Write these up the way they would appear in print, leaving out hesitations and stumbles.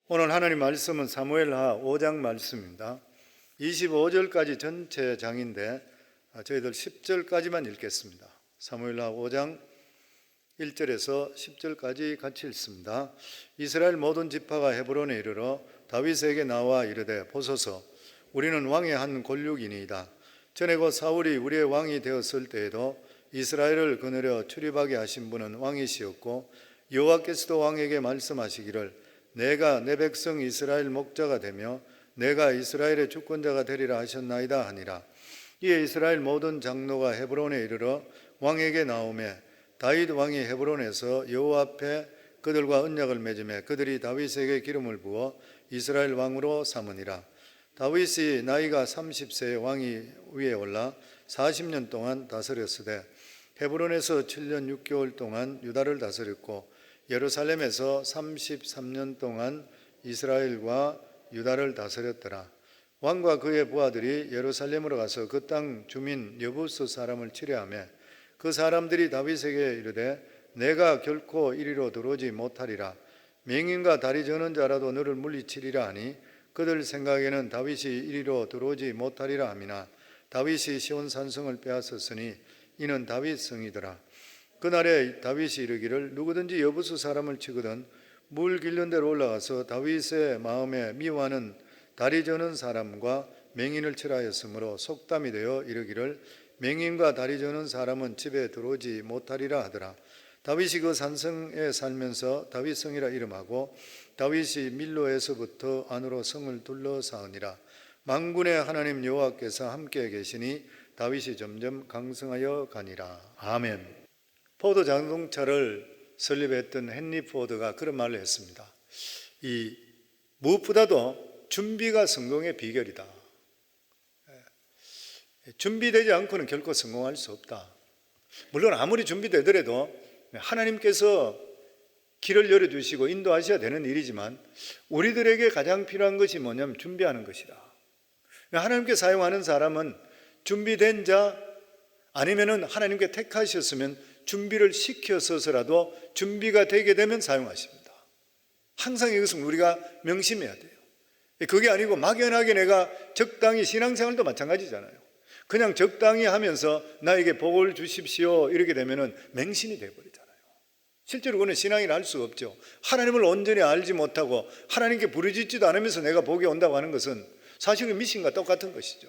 오늘 하나님 말씀은 사무엘하 5장 말씀입니다. 25절까지 전체 장인데 저희들 10절까지만 읽겠습니다. 사무엘하 5장 1절에서 10절까지 같이 읽습니다. 이스라엘 모든 지파가 헤브론에 이르러 다윗에게 나와 이르되 보소서, 우리는 왕의 한 권력이니이다. 전에 곧 사울이 우리의 왕이 되었을 때에도 이스라엘을 거느려 출입하게 하신 분은 왕이시었고, 여호와께서도 왕에게 말씀하시기를 내가 내 백성 이스라엘 목자가 되며 내가 이스라엘의 주권자가 되리라 하셨나이다 하니라. 이에 이스라엘 모든 장로가 헤브론에 이르러 왕에게 나오매 다윗 왕이 헤브론에서 여호와 앞에 그들과 언약을 맺으매 그들이 다윗에게 기름을 부어 이스라엘 왕으로 삼으니라. 다윗이 나이가 30세에 왕이 위에 올라 40년 동안 다스렸으되 헤브론에서 7년 6개월 동안 유다를 다스렸고 예루살렘에서 33년 동안 이스라엘과 유다를 다스렸더라. 왕과 그의 부하들이 예루살렘으로 가서 그 땅 주민 여부스 사람을 치려하며 그 사람들이 다윗에게 이르되 내가 결코 이리로 들어오지 못하리라. 맹인과 다리 저는 자라도 너를 물리치리라 하니 그들 생각에는 다윗이 이리로 들어오지 못하리라 함이나 다윗이 시온 산성을 빼앗았으니 이는 다윗 성이더라. 그날에 다윗이 이르기를 누구든지 여부스 사람을 치거든 물 길른 데로 올라가서 다윗의 마음에 미워하는 다리 저는 사람과 맹인을 치라 하였으므로 속담이 되어 이르기를 맹인과 다리 저는 사람은 집에 들어오지 못하리라 하더라. 다윗이 그 산성에 살면서 다윗성이라 이름하고 다윗이 밀로에서부터 안으로 성을 둘러싸으니라. 만군의 하나님 여호와께서 함께 계시니 다윗이 점점 강성하여 가니라. 아멘. 포드 자동차를 설립했던 헨리 포드가 그런 말을 했습니다. 무엇보다도 준비가 성공의 비결이다. 준비되지 않고는 결코 성공할 수 없다. 물론 아무리 준비되더라도 하나님께서 길을 열어주시고 인도하셔야 되는 일이지만 우리들에게 가장 필요한 것이 뭐냐면 준비하는 것이다. 하나님께 사용하는 사람은 준비된 자 아니면은 하나님께 택하셨으면 준비를 시켜서라도 준비가 되게 되면 사용하십니다. 항상 이것은 우리가 명심해야 돼요. 그게 아니고 막연하게 내가 적당히 신앙생활도 마찬가지잖아요. 그냥 적당히 하면서 나에게 복을 주십시오 이렇게 되면은 맹신이 되어버리잖아요. 실제로 그는 신앙이라 할 수가 없죠. 하나님을 온전히 알지 못하고 하나님께 부르짖지도 않으면서 내가 복이 온다고 하는 것은 사실은 미신과 똑같은 것이죠.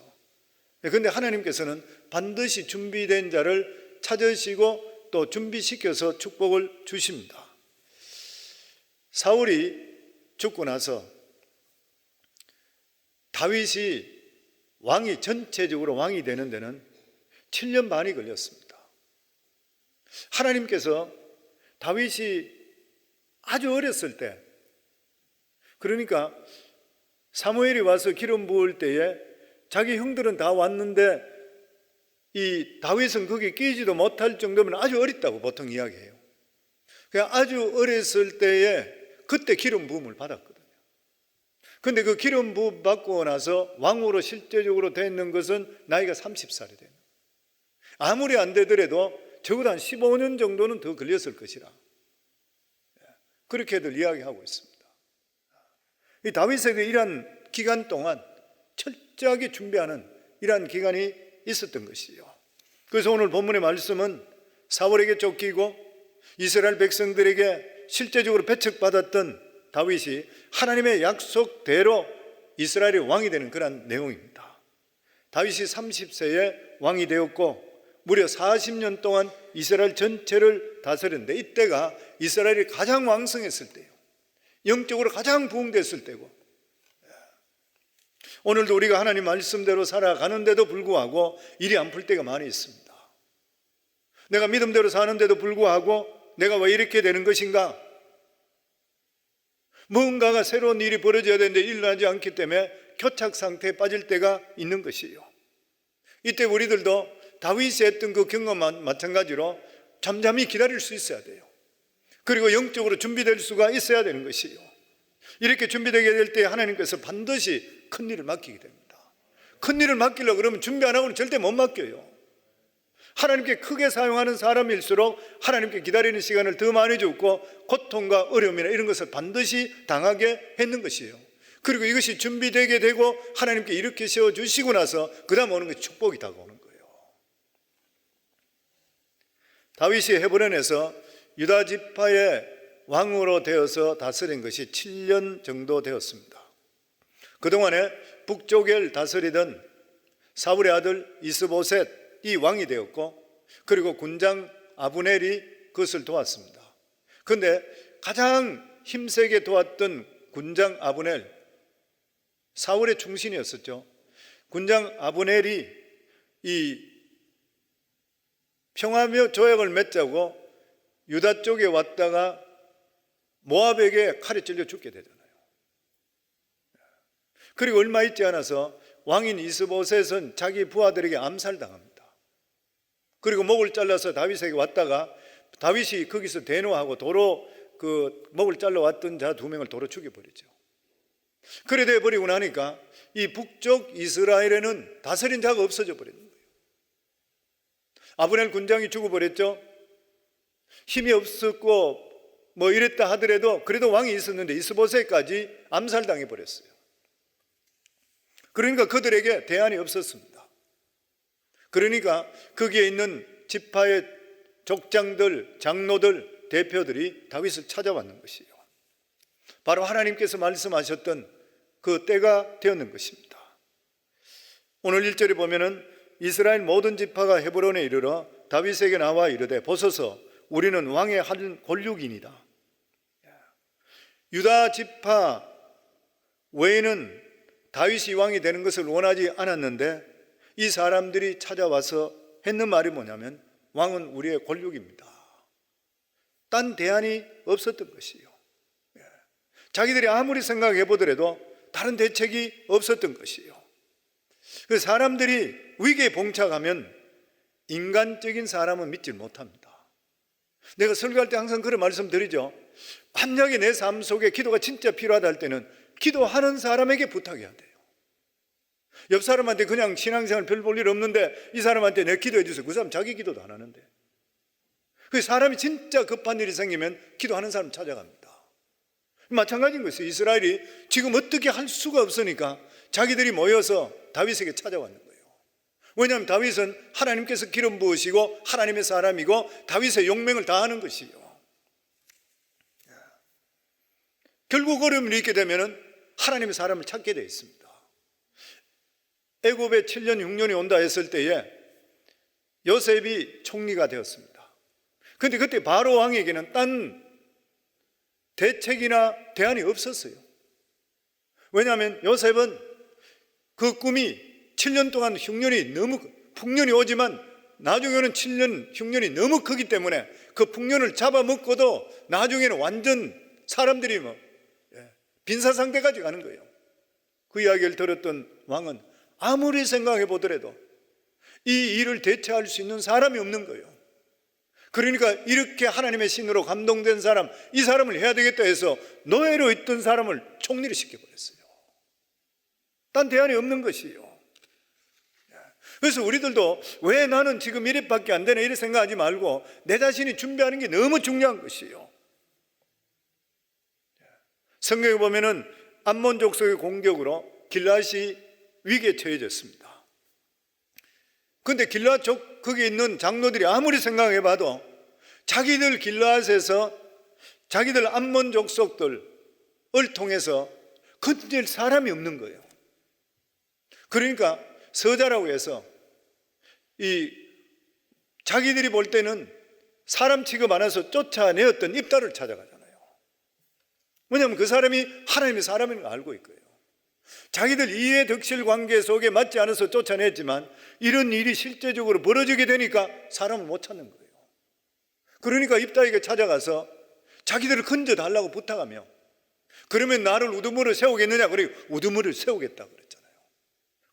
그런데 하나님께서는 반드시 준비된 자를 찾으시고 또 준비시켜서 축복을 주십니다. 사울이 죽고 나서 다윗이 왕이 전체적으로 왕이 되는 데는 7년 반이 걸렸습니다. 하나님께서 다윗이 아주 어렸을 때, 그러니까 사무엘이 와서 기름 부을 때에 자기 형들은 다 왔는데 이 다윗은 거기에 끼지도 못할 정도면 아주 어렸다고 보통 이야기해요. 그냥 아주 어렸을 때에 그때 기름 부음을 받았거든요. 그런데 그 기름 부음 받고 나서 왕으로 실제적으로 되는 것은 나이가 30살이 돼요. 아무리 안 되더라도 적어도 한 15년 정도는 더 걸렸을 것이라 그렇게들 이야기하고 있습니다. 이 다윗에게 이러한 기간 동안 철저하게 준비하는 이러한 기간이 있었던 것이죠. 그래서 오늘 본문의 말씀은 사울에게 쫓기고 이스라엘 백성들에게 실제적으로 배척받았던 다윗이 하나님의 약속대로 이스라엘의 왕이 되는 그런 내용입니다. 다윗이 30세에 왕이 되었고 무려 40년 동안 이스라엘 전체를 다스렸는데 이때가 이스라엘이 가장 왕성했을 때예요. 영적으로 가장 부흥됐을 때고, 오늘도 우리가 하나님 말씀대로 살아가는데도 불구하고 일이 안 풀 때가 많이 있습니다. 내가 믿음대로 사는데도 불구하고 내가 왜 이렇게 되는 것인가? 무언가가 새로운 일이 벌어져야 되는데 일어나지 않기 때문에 교착 상태에 빠질 때가 있는 것이에요. 이때 우리들도 다윗이 했던 그 경험만 마찬가지로 잠잠히 기다릴 수 있어야 돼요. 그리고 영적으로 준비될 수가 있어야 되는 것이에요. 이렇게 준비되게 될 때 하나님께서 반드시 큰 일을 맡기게 됩니다. 큰 일을 맡기려고 그러면 준비 안 하고는 절대 못 맡겨요. 하나님께 크게 사용하는 사람일수록 하나님께 기다리는 시간을 더 많이 줬고 고통과 어려움이나 이런 것을 반드시 당하게 했는 것이에요. 그리고 이것이 준비되게 되고 하나님께 이렇게 세워주시고 나서 그 다음 오는 것이 축복이 다가오는 거예요. 다윗이 헤브론에서 유다 지파의 왕으로 되어서 다스린 것이 7년 정도 되었습니다. 그동안에 북쪽을 다스리던 사울의 아들 이스보셋이 왕이 되었고, 그리고 군장 아브넬이 그것을 도왔습니다. 그런데 가장 힘세게 도왔던 군장 아브넬, 사울의 충신이었었죠. 군장 아브넬이 이 평화 조약을 맺자고 유다 쪽에 왔다가 모압에게 칼에 찔려 죽게 되잖아요. 그리고 얼마 있지 않아서 왕인 이스보셋은 자기 부하들에게 암살당합니다. 그리고 목을 잘라서 다윗에게 왔다가 다윗이 거기서 대노하고 도로 그 목을 잘라 왔던 자 2명을 도로 죽여버리죠. 그래 돼 버리고 나니까 이 북쪽 이스라엘에는 다스린 자가 없어져 버리는 거예요. 아브넬 군장이 죽어버렸죠. 힘이 없었고 뭐 이랬다 하더라도 그래도 왕이 있었는데 이스보셋까지 암살당해 버렸어요. 그러니까 그들에게 대안이 없었습니다. 그러니까 거기에 있는 지파의 족장들, 장로들, 대표들이 다윗을 찾아왔는 것이에요. 바로 하나님께서 말씀하셨던 그 때가 되었는 것입니다. 오늘 1절에 보면은 이스라엘 모든 지파가 헤브론에 이르러 다윗에게 나와 이르되 보소서 우리는 왕의 한 권력이니이다. 유다 지파 외에는 다윗이 왕이 되는 것을 원하지 않았는데 이 사람들이 찾아와서 했는 말이 뭐냐면 왕은 우리의 권력입니다. 딴 대안이 없었던 것이에요. 자기들이 아무리 생각해 보더라도 다른 대책이 없었던 것이에요. 그 사람들이 위기에 봉착하면 인간적인 사람은 믿지 못합니다. 내가 설교할 때 항상 그런 말씀 드리죠. 만약에 내 삶 속에 기도가 진짜 필요하다 할 때는 기도하는 사람에게 부탁해야 돼요. 옆 사람한테 그냥 신앙생활 별 볼 일 없는데 이 사람한테 내 기도해 주세요. 그 사람 자기 기도도 안 하는데. 그 사람이 진짜 급한 일이 생기면 기도하는 사람 찾아갑니다. 마찬가지인 것이에요. 이스라엘이 지금 어떻게 할 수가 없으니까 자기들이 모여서 다윗에게 찾아왔는 거예요. 왜냐하면 다윗은 하나님께서 기름 부으시고 하나님의 사람이고 다윗의 용맹을 다하는 것이에요. 결국 어려움이 있게 되면 하나님의 사람을 찾게 되어 있습니다. 애굽에 7년 6년이 온다 했을 때에 요셉이 총리가 되었습니다. 그런데 그때 바로 왕에게는 딴 대책이나 대안이 없었어요. 왜냐하면 요셉은 그 꿈이 7년 동안 풍년이 오지만 나중에는 7년 흉년이 너무 크기 때문에 그 풍년을 잡아먹고도 나중에는 완전 사람들이 빈사 상태까지 가는 거예요. 그 이야기를 들었던 왕은 아무리 생각해 보더라도 이 일을 대체할 수 있는 사람이 없는 거예요. 그러니까 이렇게 하나님의 신으로 감동된 사람, 이 사람을 해야 되겠다 해서 노예로 있던 사람을 총리를 시켜버렸어요. 딴 대안이 없는 것이에요. 그래서 우리들도 왜 나는 지금 이래밖에 안 되나 이래 생각하지 말고 내 자신이 준비하는 게 너무 중요한 것이에요. 성경에 보면은 암몬 족속의 공격으로 길앗이 위기에 처해졌습니다. 그런데 길앗 족 거기에 있는 장로들이 아무리 생각해 봐도 자기들 길앗에서 자기들 암몬 족속들을 통해서 건질 사람이 없는 거예요. 그러니까 서자라고 해서 이 자기들이 볼 때는 사람 취급 안 해서 쫓아내었던 입다를 찾아가잖아요. 왜냐하면 그 사람이 하나님의 사람인 걸 알고 있고요. 자기들 이해 덕실 관계 속에 맞지 않아서 쫓아냈지만 이런 일이 실제적으로 벌어지게 되니까 사람을 못 찾는 거예요. 그러니까 입다에게 찾아가서 자기들을 건져달라고 부탁하며 그러면 나를 우두머리를 세우겠느냐? 그리고 우두머리를 세우겠다고 그랬잖아요.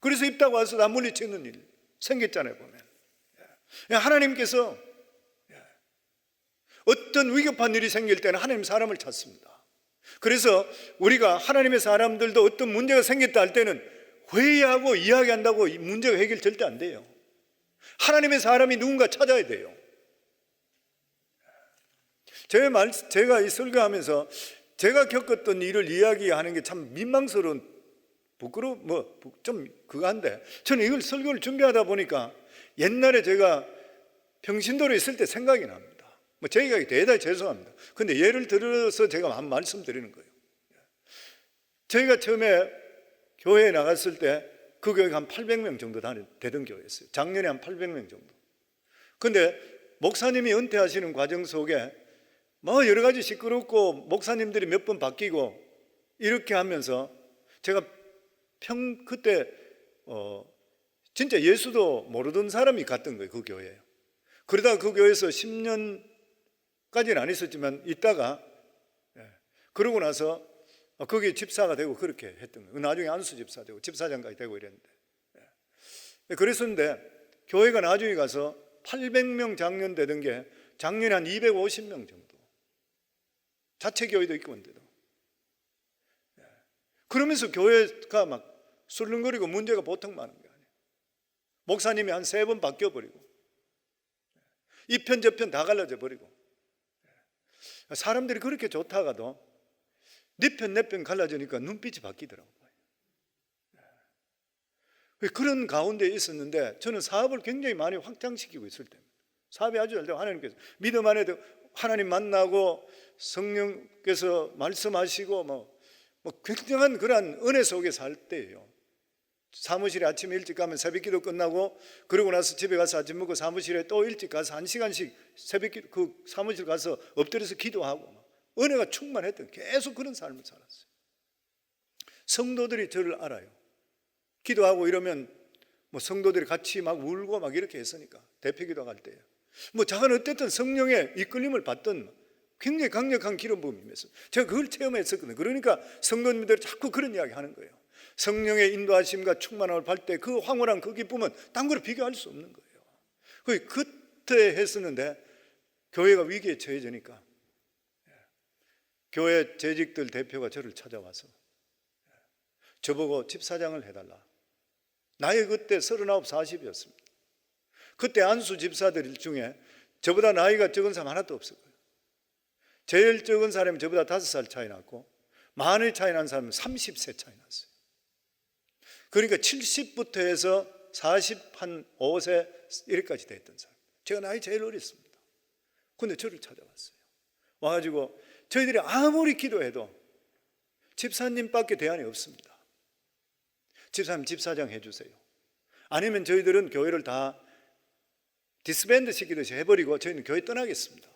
그래서 입다가 와서 나 물리치는 일 생겼잖아요. 보면 하나님께서 어떤 위급한 일이 생길 때는 하나님 사람을 찾습니다. 그래서 우리가 하나님의 사람들도 어떤 문제가 생겼다 할 때는 회의하고 이야기한다고 이 문제가 해결 절대 안 돼요. 하나님의 사람이 누군가 찾아야 돼요. 제가 이 설교하면서 제가 겪었던 일을 이야기하는 게 참 민망스러운, 좀 그거 한데, 저는 이걸 설교를 준비하다 보니까 옛날에 제가 평신도로 있을 때 생각이 납니다. 제 얘기가 대단히 죄송합니다. 근데 예를 들어서 제가 한 말씀드리는 거예요. 저희가 처음에 교회에 나갔을 때 그 교회가 한 800명 정도 되던 교회였어요. 작년에 한 800명 정도. 근데 목사님이 은퇴하시는 과정 속에 여러 가지 시끄럽고 목사님들이 몇 번 바뀌고 이렇게 하면서 제가 그때 진짜 예수도 모르던 사람이 갔던 거예요. 그 교회에. 그러다가 그 교회에서 10년까지는 안 있었지만 있다가 그러고 나서 거기 집사가 되고 그렇게 했던 거예요. 나중에 안수 집사 되고 집사장까지 되고 이랬는데, 그랬었는데 교회가 나중에 가서 800명 작년 되던 게 작년에 한 250명 정도, 자체 교회도 있고 한데도. 그러면서 교회가 막 술렁거리고 문제가 보통 많은 게 아니에요. 목사님이 한 3번 바뀌어버리고 이편 저편 다 갈라져 버리고, 사람들이 그렇게 좋다가도 네 편 내 편 갈라지니까 눈빛이 바뀌더라고요. 그런 가운데 있었는데 저는 사업을 굉장히 많이 확장시키고 있을 때입니다. 사업이 아주 잘 되고 하나님께서 믿음 안에도 하나님 만나고 성령께서 말씀하시고 굉장한 그런 은혜 속에 살 때예요. 사무실에 아침에 일찍 가면 새벽기도 끝나고 그러고 나서 집에 가서 아침 먹고 사무실에 또 일찍 가서 1시간씩 새벽기 그 사무실 가서 엎드려서 기도하고 은혜가 충만했던, 계속 그런 삶을 살았어요. 성도들이 저를 알아요. 기도하고 이러면 성도들이 같이 막 울고 막 이렇게 했으니까, 대표 기도할 때요. 자기는 어쨌든 성령의 이끌림을 받던 굉장히 강력한 기름 부음이 임했어요. 제가 그걸 체험했었거든요. 그러니까 성도님들이 자꾸 그런 이야기 하는 거예요. 성령의 인도하심과 충만함을 받을 때 그 황홀한 그 기쁨은 딴 거로 비교할 수 없는 거예요. 그때 했었는데 교회가 위기에 처해지니까 교회 재직들 대표가 저를 찾아와서 저보고 집사장을 해달라. 나이 그때 39, 40이었습니다. 그때 안수 집사들 중에 저보다 나이가 적은 사람 하나도 없었고요. 제일 적은 사람이 저보다 5살 차이 났고 많이 차이 난 사람은 30세 차이 났어요. 그러니까 70부터 해서 45세 이렇게까지 됐던 사람. 제가 나이 제일 어렸습니다. 근데 저를 찾아왔어요. 와가지고 저희들이 아무리 기도해도 집사님밖에 대안이 없습니다. 집사님 집사장 해주세요. 아니면 저희들은 교회를 다 디스밴드 시키듯이 해버리고 저희는 교회 떠나겠습니다.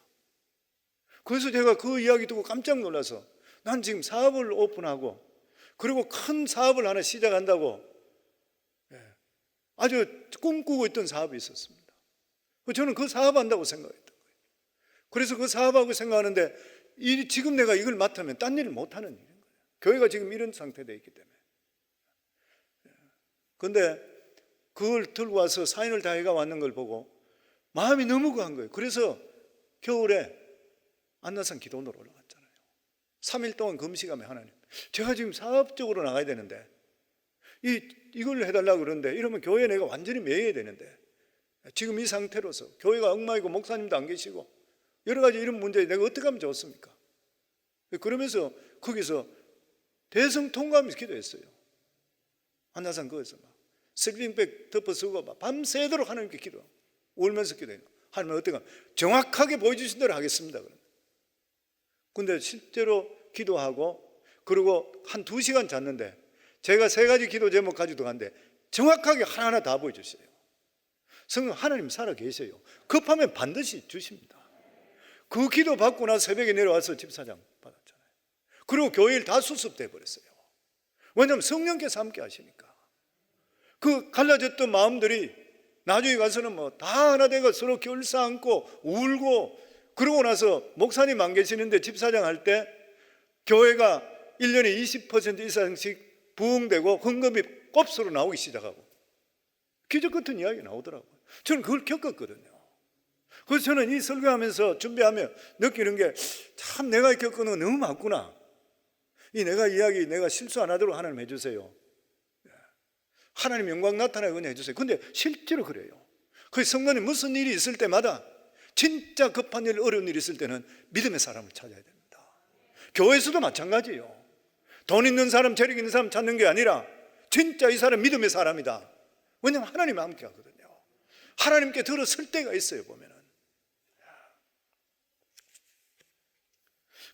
그래서 제가 그 이야기 듣고 깜짝 놀라서, 난 지금 사업을 오픈하고 그리고 큰 사업을 하나 시작한다고 아주 꿈꾸고 있던 사업이 있었습니다. 저는 그 사업한다고 생각했던 거예요. 그래서 그 사업하고 생각하는데 지금 내가 이걸 맡으면 딴 일을 못하는 일인 거예요. 교회가 지금 이런 상태에 있기 때문에. 그런데 그걸 들고 와서 사인을 다 해가 왔는 걸 보고 마음이 너무 그한 거예요. 그래서 겨울에 안나산 기도원으로 올라갔잖아요. 3일 동안 금식하며, 하나님, 제가 지금 사업적으로 나가야 되는데 이걸 해달라고 그러는데 이러면 교회 내가 완전히 매여야 되는데 지금 이 상태로서 교회가 엉망이고 목사님도 안 계시고 여러 가지 이런 문제에 내가 어떻게 하면 좋습니까? 그러면서 거기서 대성통곡하면서 기도했어요. 한나산 거기서 막 슬리핑백 덮어쓰고 막 밤새도록 하나님께 기도하고 울면서 기도해요. 하나님 어떻게 정확하게 보여주신 대로 하겠습니다. 근데 실제로 기도하고 그리고 한 2시간 잤는데 제가 3가지 기도 제목 가지고 갔는데 정확하게 하나하나 다 보여주세요. 성령 하나님 살아 계세요. 급하면 반드시 주십니다. 그 기도 받고 나서 새벽에 내려와서 집사장 받았잖아요. 그리고 교회 일 다 수습돼 버렸어요. 왜냐하면 성령께서 함께 하시니까. 그 갈라졌던 마음들이 나중에 가서는 다 하나 되고 서로 결사안고 울고, 그러고 나서 목사님 안 계시는데 집사장 할 때 교회가 1년에 20% 이상씩 부흥되고 헌금이 곱수로 나오기 시작하고 기적 같은 이야기가 나오더라고요. 저는 그걸 겪었거든요. 그래서 저는 이 설교하면서 준비하며 느끼는 게 참 내가 겪은 건 너무 많구나. 내가 실수 안 하도록 하나님 해주세요. 하나님 영광 나타나게 은혜 해주세요. 근데 실제로 그래요. 그 성도는 무슨 일이 있을 때마다 진짜 급한 일, 어려운 일이 있을 때는 믿음의 사람을 찾아야 됩니다. 교회에서도 마찬가지예요. 돈 있는 사람, 재력 있는 사람 찾는 게 아니라 진짜 이 사람 믿음의 사람이다. 왜냐하면 하나님과 함께 하거든요. 하나님께 들어설 때가 있어요, 보면은.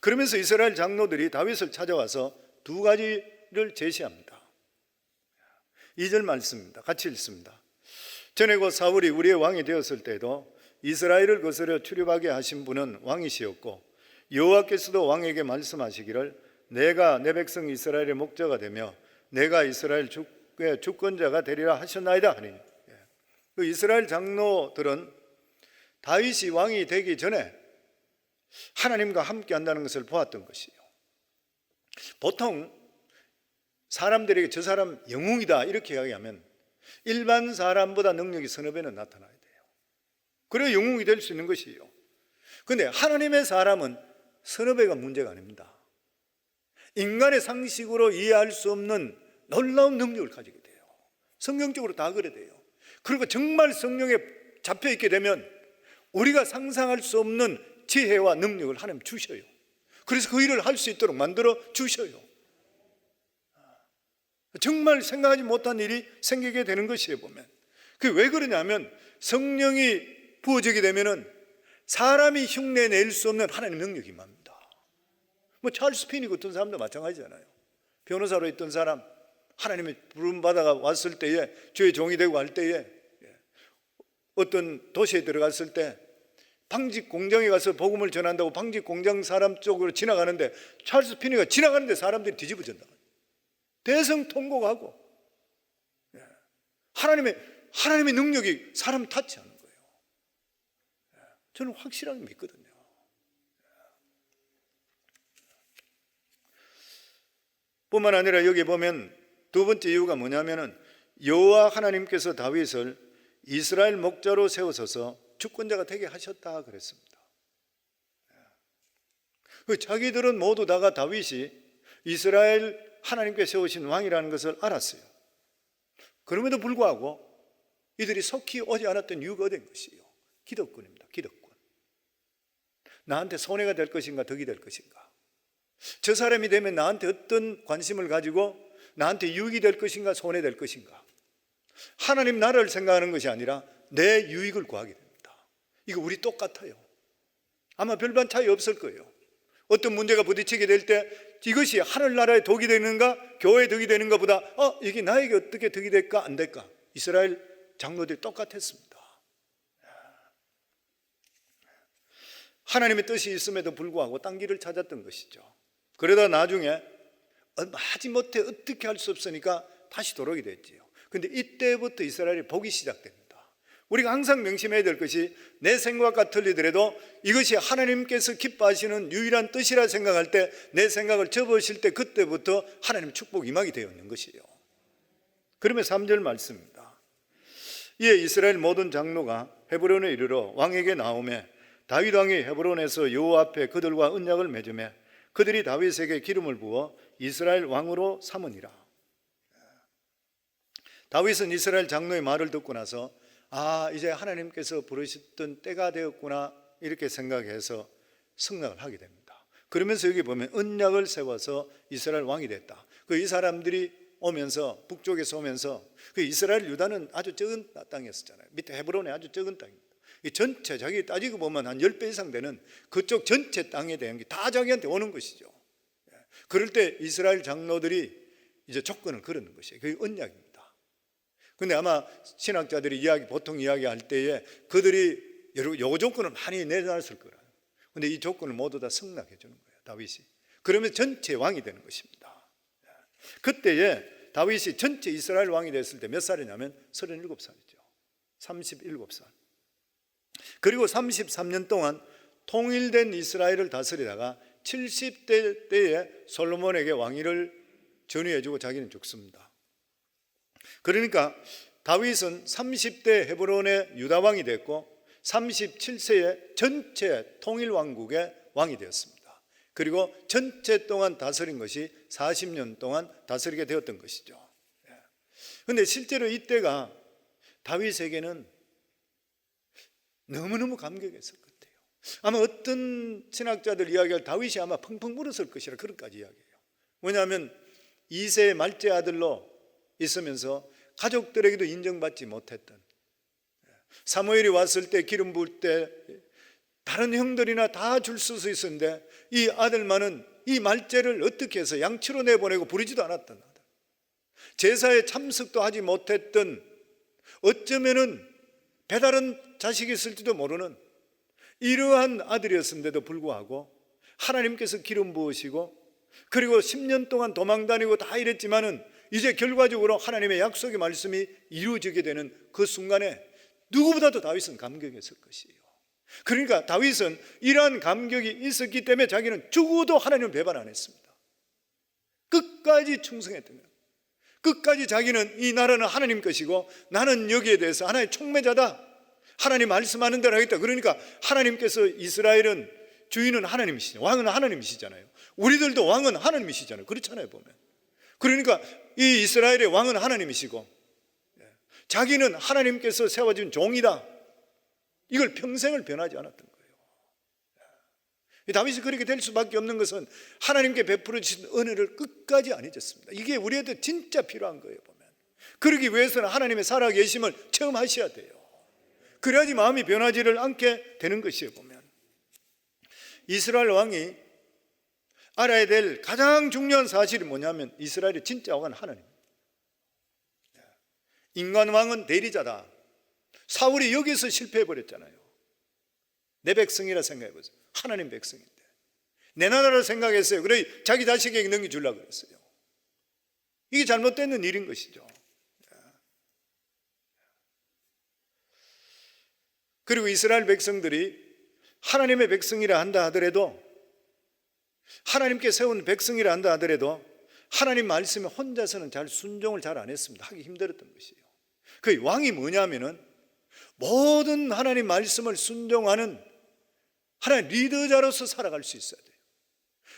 그러면서 이스라엘 장로들이 다윗을 찾아와서 두 가지를 제시합니다. 2절 말씀입니다. 같이 읽습니다. 전에 곧 사울이 우리의 왕이 되었을 때도 이스라엘을 거스려 출입하게 하신 분은 왕이시었고 여호와께서도 왕에게 말씀하시기를 내가 내 백성 이스라엘의 목자가 되며 내가 이스라엘 주의 주권자가 되리라 하셨나이다 하니, 그 이스라엘 장로들은 다윗이 왕이 되기 전에 하나님과 함께 한다는 것을 보았던 것이에요. 보통 사람들에게 저 사람 영웅이다 이렇게 이야기하면 일반 사람보다 능력이 서너 배는 나타나야 돼요. 그래야 영웅이 될 수 있는 것이에요. 그런데 하나님의 사람은 서너 배가 문제가 아닙니다. 인간의 상식으로 이해할 수 없는 놀라운 능력을 가지게 돼요. 성경적으로 다 그래 돼요. 그리고 정말 성령에 잡혀있게 되면 우리가 상상할 수 없는 지혜와 능력을 하나님 주셔요. 그래서 그 일을 할 수 있도록 만들어 주셔요. 정말 생각하지 못한 일이 생기게 되는 것이에요, 보면. 그게 왜 그러냐면 성령이 부어지게 되면은 사람이 흉내낼 수 없는 하나님의 능력이 임합니다. 뭐 찰스 피니 같은 사람도 마찬가지잖아요. 변호사로 있던 사람, 하나님의 부름 받아가 왔을 때에, 주의 종이 되고 할 때에, 어떤 도시에 들어갔을 때 방직 공장에 가서 복음을 전한다고 방직 공장 사람 쪽으로 지나가는데 찰스 피니가 지나가는데 사람들이 뒤집어진다. 대성통곡하고, 하나님의 능력이 사람 타치하는 거예요. 저는 확실하게 믿거든요. 뿐만 아니라 여기 보면 두 번째 이유가 뭐냐면은 여호와 하나님께서 다윗을 이스라엘 목자로 세우셔서 주권자가 되게 하셨다 그랬습니다. 자기들은 모두 다가 다윗이 이스라엘 하나님께 세우신 왕이라는 것을 알았어요. 그럼에도 불구하고 이들이 속히 오지 않았던 이유가 어딘 것이에요? 기득권입니다. 기득권. 나한테 손해가 될 것인가 덕이 될 것인가? 저 사람이 되면 나한테 어떤 관심을 가지고 나한테 유익이 될 것인가 손해될 것인가? 하나님 나라를 생각하는 것이 아니라 내 유익을 구하게 됩니다. 이거 우리 똑같아요. 아마 별반 차이 없을 거예요. 어떤 문제가 부딪히게 될 때 이것이 하늘나라의 덕이 되는가 교회의 덕이 되는가 보다 이게 나에게 어떻게 덕이 될까 안 될까? 이스라엘 장로들이 똑같았습니다. 하나님의 뜻이 있음에도 불구하고 딴 길을 찾았던 것이죠. 그러다 나중에 마지못해 어떻게 할 수 없으니까 다시 돌아오게 됐지요. 그런데 이때부터 이스라엘이 복이 시작됩니다. 우리가 항상 명심해야 될 것이 내 생각과 틀리더라도 이것이 하나님께서 기뻐하시는 유일한 뜻이라 생각할 때 내 생각을 접으실 때 그때부터 하나님의 축복이 임하게 되어 있는 것이에요. 그러면 3절 말씀입니다. 이에 이스라엘 모든 장로가 헤브론에 이르러 왕에게 나오매 다윗 왕이 헤브론에서 여호와 앞에 그들과 언약을 맺으매 그들이 다윗에게 기름을 부어 이스라엘 왕으로 삼으니라. 다윗은 이스라엘 장로의 말을 듣고 나서 이제 하나님께서 부르셨던 때가 되었구나 이렇게 생각해서 승낙을 하게 됩니다. 그러면서 여기 보면 언약을 세워서 이스라엘 왕이 됐다. 이 사람들이 오면서 북쪽에서 오면서 이스라엘 유다는 아주 적은 땅이었잖아요. 밑에 헤브론에 아주 적은 땅입니다. 이 전체 자기 따지고 보면 한 10배 이상 되는 그쪽 전체 땅에 대한 게 다 자기한테 오는 것이죠. 그럴 때 이스라엘 장로들이 이제 조건을 걸는 것이에요. 그게 언약입니다. 근데 아마 신학자들이 보통 이야기할 때에 그들이 요 조건을 많이 내놨을 거라. 근데 이 조건을 모두 다 승낙해 주는 거예요, 다윗이. 그러면 전체 왕이 되는 것입니다. 그때에 다윗이 전체 이스라엘 왕이 됐을 때 몇 살이냐면 37살이죠. 37살. 그리고 33년 동안 통일된 이스라엘을 다스리다가 70대 때에 솔로몬에게 왕위를 전위해 주고 자기는 죽습니다. 그러니까 다윗은 30대 헤브론의 유다 왕이 됐고 37세에 전체 통일 왕국의 왕이 되었습니다. 그리고 전체 동안 다스린 것이 40년 동안 다스리게 되었던 것이죠. 그런데 실제로 이때가 다윗에게는 너무너무 감격했을 것 같아요. 아마 어떤 신학자들 이야기할 다윗이 아마 펑펑 울었을 것이라 그런까지 이야기해요. 왜냐하면 2세 말째 아들로 있으면서 가족들에게도 인정받지 못했던, 사무엘이 왔을 때 기름 부을 때 다른 형들이나 다 줄 수 있었는데 이 아들만은 이 말째를 어떻게 해서 양치로 내보내고 부르지도 않았던 아들, 제사에 참석도 하지 못했던, 어쩌면은 배다른 자식이 있을지도 모르는 이러한 아들이었음에도 불구하고 하나님께서 기름 부으시고, 그리고 10년 동안 도망 다니고 다 이랬지만은 이제 결과적으로 하나님의 약속의 말씀이 이루어지게 되는 그 순간에 누구보다도 다윗은 감격했을 것이에요. 그러니까 다윗은 이러한 감격이 있었기 때문에 자기는 죽어도 하나님을 배반 안 했습니다. 끝까지 충성했던 거예요. 끝까지 자기는 이 나라는 하나님 것이고 나는 여기에 대해서 하나님의 촉매자다, 하나님 말씀하는 대로 하겠다. 그러니까 하나님께서 이스라엘은 주인은 하나님이시죠, 왕은 하나님이시잖아요. 우리들도 왕은 하나님이시잖아요. 그렇잖아요 보면. 그러니까 이 이스라엘의 왕은 하나님이시고 자기는 하나님께서 세워준 종이다, 이걸 평생을 변하지 않았던 거예요. 다윗이 그렇게 될 수밖에 없는 것은 하나님께 베풀어 주신 은혜를 끝까지 안 잊었습니다. 이게 우리한테 진짜 필요한 거예요 보면. 그러기 위해서는 하나님의 살아계심을 체험하셔야 돼요. 그래야지 마음이 변하지를 않게 되는 것이에요 보면. 이스라엘 왕이 알아야 될 가장 중요한 사실이 뭐냐면 이스라엘의 진짜 왕은 하나님, 인간 왕은 대리자다. 사울이 여기서 실패해버렸잖아요. 내 백성이라 생각해보세요. 하나님 백성인데 내 나라를 생각했어요. 그래 자기 자식에게 넘겨주려고 그랬어요. 이게 잘못된 일인 것이죠. 그리고 이스라엘 백성들이 하나님의 백성이라 한다 하더라도, 하나님께 세운 백성이라 한다 하더라도 하나님 말씀에 혼자서는 잘 순종을 잘 안 했습니다. 하기 힘들었던 것이에요. 그 왕이 뭐냐면은 모든 하나님 말씀을 순종하는 하나님 리더자로서 살아갈 수 있어야 돼요.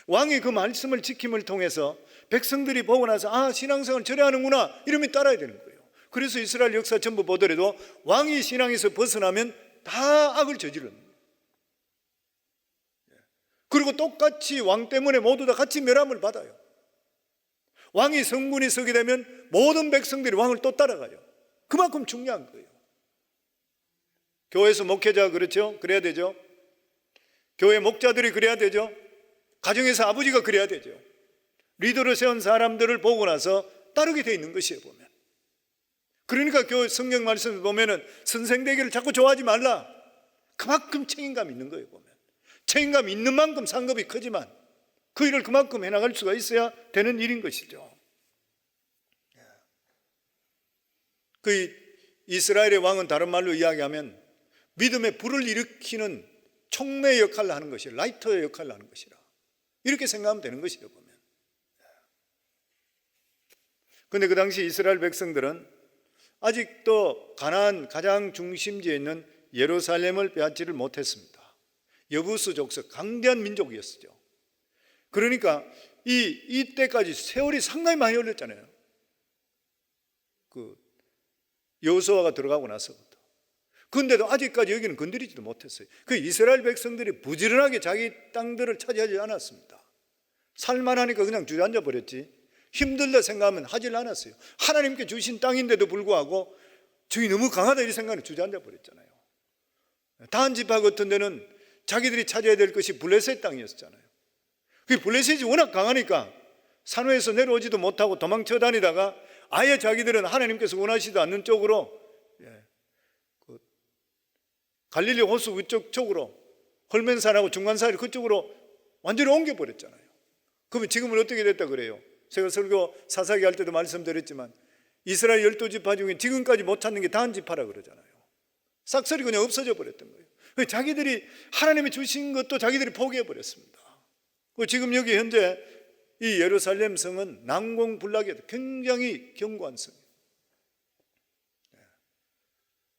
왕이 그 말씀을 지킴을 통해서 백성들이 보고 나서 아, 신앙생활 저래 하는구나 이러면 따라야 되는 거예요. 그래서 이스라엘 역사 전부 보더라도 왕이 신앙에서 벗어나면 다 악을 저지르는 거예요. 그리고 똑같이 왕 때문에 모두 다 같이 멸함을 받아요. 왕이 성군이 서게 되면 모든 백성들이 왕을 또 따라가요. 그만큼 중요한 거예요. 교회에서 목회자가 그렇죠? 그래야 되죠. 교회 목자들이 그래야 되죠. 가정에서 아버지가 그래야 되죠. 리더로 세운 사람들을 보고 나서 따르게 돼 있는 것이에요 보면. 그러니까 교회 성경 말씀을 보면은 선생되기를 자꾸 좋아하지 말라. 그만큼 책임감이 있는 거예요 보면. 책임감이 있는 만큼 상급이 크지만 그 일을 그만큼 해나갈 수가 있어야 되는 일인 것이죠. 그 이스라엘의 왕은 다른 말로 이야기하면 믿음의 불을 일으키는 촉매의 역할을 하는 것이라, 라이터의 역할을 하는 것이라, 이렇게 생각하면 되는 것이죠 보면. 그런데 그 당시 이스라엘 백성들은 아직도 가나안 가장 중심지에 있는 예루살렘을 빼앗지를 못했습니다. 여부수 족속, 강대한 민족이었죠. 그러니까 이때까지 세월이 상당히 많이 흘렀잖아요. 그 여호수아가 들어가고 나서부터. 그런데도 아직까지 여기는 건드리지도 못했어요. 그 이스라엘 백성들이 부지런하게 자기 땅들을 차지하지 않았습니다. 살만하니까 그냥 주저앉아 버렸지, 힘들다 생각하면 하질 않았어요. 하나님께 주신 땅인데도 불구하고 저기 너무 강하다 이 생각에 주저앉아 버렸잖아요. 다한 지파 같은 데는 자기들이 차지해야 될 것이 블레셋 땅이었잖아요. 그 블레셋이 워낙 강하니까 산호에서 내려오지도 못하고 도망쳐 다니다가 아예 자기들은 하나님께서 원하시지 않는 쪽으로, 갈릴리 호수 위쪽 쪽으로, 헐멘산하고 중간사이 그쪽으로 완전히 옮겨버렸잖아요. 그러면 지금은 어떻게 됐다 그래요? 제가 설교 사사기 할 때도 말씀드렸지만 이스라엘 12지파 중에 지금까지 못 찾는 게 다한 지파라 그러잖아요. 싹쓸이 그냥 없어져 버렸던 거예요. 자기들이 하나님이 주신 것도 자기들이 포기해 버렸습니다. 지금 여기 현재 이 예루살렘 성은 난공불락이에요. 굉장히 견고한 성이에요.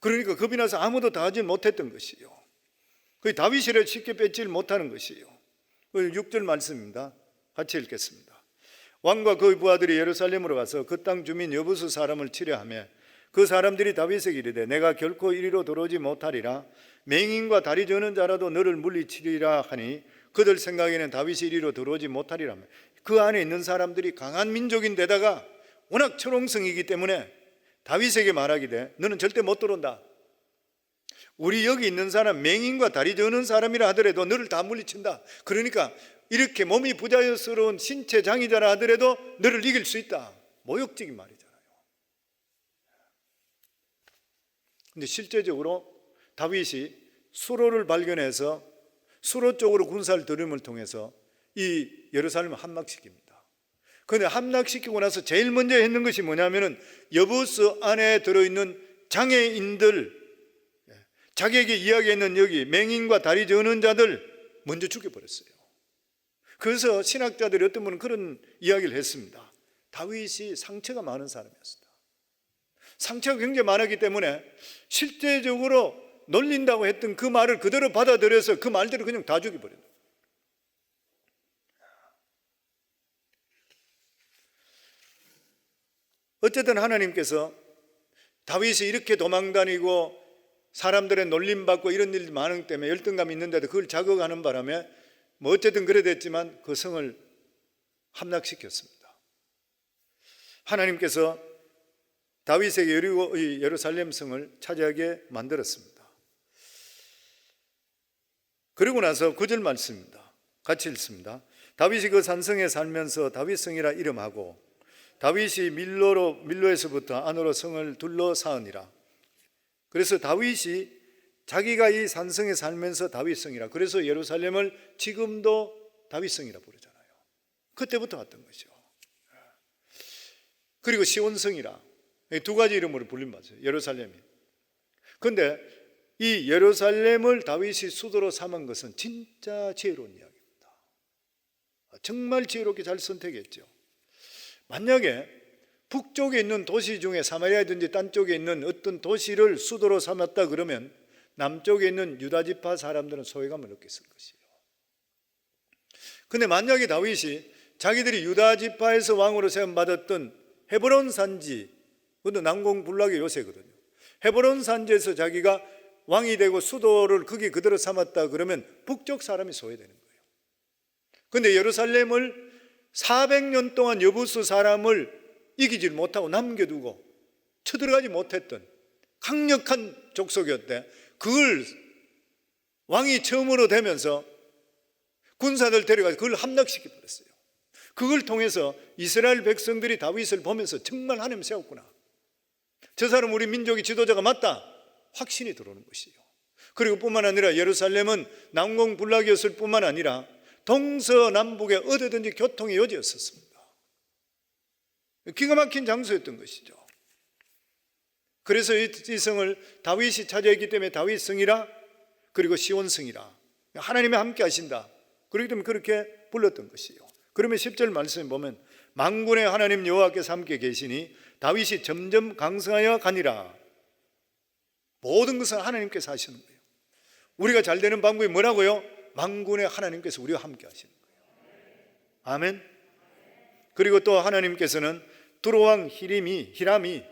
그러니까 겁이 나서 아무도 다 하지 못했던 것이에요. 다윗이라 쉽게 뺏지 못하는 것이에요. 6절 말씀입니다. 같이 읽겠습니다. 왕과 그의 부하들이 예루살렘으로 가서 그 땅 주민 여부수 사람을 치려하며 그 사람들이 다윗에게 이르되 내가 결코 이리로 들어오지 못하리라. 맹인과 다리 저는 자라도 너를 물리치리라 하니 그들 생각에는 다윗이 이리로 들어오지 못하리라며. 그 안에 있는 사람들이 강한 민족인데다가 워낙 철옹성이기 때문에 다윗에게 말하기를 너는 절대 못 들어온다. 우리 여기 있는 사람 맹인과 다리 저는 사람이라 하더라도 너를 다 물리친다. 그러니까 이렇게 몸이 부자연스러운 신체 장애자라 하더라도 너를 이길 수 있다. 모욕적인 말이잖아요. 근데 실제적으로 다윗이 수로를 발견해서 수로 쪽으로 군사를 들임을 통해서 이 예루살렘을 함락시킵니다. 그런데 함락시키고 나서 제일 먼저 했는 것이 뭐냐면은 여부스 안에 들어있는 장애인들, 자기에게 이야기했는 여기 맹인과 다리 저는 자들 먼저 죽여버렸어요. 그래서 신학자들이 어떤 분은 그런 이야기를 했습니다. 다윗이 상처가 많은 사람이었습니다. 상처가 굉장히 많았기 때문에 실제적으로 놀린다고 했던 그 말을 그대로 받아들여서 그 말대로 그냥 다 죽여버렸어요. 어쨌든 하나님께서 다윗이 이렇게 도망다니고 사람들의 놀림받고 이런 일이 많은 때문에 열등감이 있는데도 그걸 자극하는 바람에 뭐 어쨌든 그래 됐지만 그 성을 함락시켰습니다. 하나님께서 다윗에게 예루살렘 성을 차지하게 만들었습니다. 그리고 나서 9절 말씀입니다. 같이 읽습니다. 다윗이 그 산성에 살면서 다윗성이라 이름하고 다윗이 밀로에서부터 안으로 성을 둘러싸으니라. 그래서 다윗이 자기가 이 산성에 살면서 다윗성이라, 그래서 예루살렘을 지금도 다윗성이라 부르잖아요. 그때부터 왔던 거죠. 그리고 시온성이라, 두 가지 이름으로 불림받아요. 예루살렘이. 그런데 이 예루살렘을 다윗이 수도로 삼은 것은 진짜 지혜로운 이야기입니다. 정말 지혜롭게 잘 선택했죠. 만약에 북쪽에 있는 도시 중에 사마리아든지 딴 쪽에 있는 어떤 도시를 수도로 삼았다 그러면 남쪽에 있는 유다지파 사람들은 소외감을 느꼈을 것이에요. 그런데 만약에 다윗이 자기들이 유다지파에서 왕으로 세움받았던 헤브론 산지, 그것도 난공불락의 요새거든요. 헤브론 산지에서 자기가 왕이 되고 수도를 거기 그대로 삼았다 그러면 북쪽 사람이 소외되는 거예요. 그런데 예루살렘을 400년 동안 여부스 사람을 이기질 못하고 남겨두고 쳐들어가지 못했던 강력한 족속이었대. 그걸 왕이 처음으로 되면서 군사들 데려가서 그걸 함락시켜 버렸어요. 그걸 통해서 이스라엘 백성들이 다윗을 보면서 정말 하나님 세웠구나, 저 사람 우리 민족의 지도자가 맞다, 확신이 들어오는 것이에요. 그리고 뿐만 아니라 예루살렘은 난공불락이었을 뿐만 아니라 동서남북에 어디든지 교통의 요지였었습니다. 기가 막힌 장소였던 것이죠. 그래서 이 성을 다윗이 차지했기 때문에 다윗성이라, 그리고 시온성이라, 하나님이 함께 하신다, 그렇기 때문에 그렇게 불렀던 것이에요. 그러면 10절 말씀에 보면 만군의 하나님 여호와께서 함께 계시니 다윗이 점점 강성하여 가니라. 모든 것은 하나님께서 하시는 거예요. 우리가 잘 되는 방법이 뭐라고요? 만군의 하나님께서 우리와 함께 하시는 거예요. 아멘. 그리고 또 하나님께서는 두로왕 히람이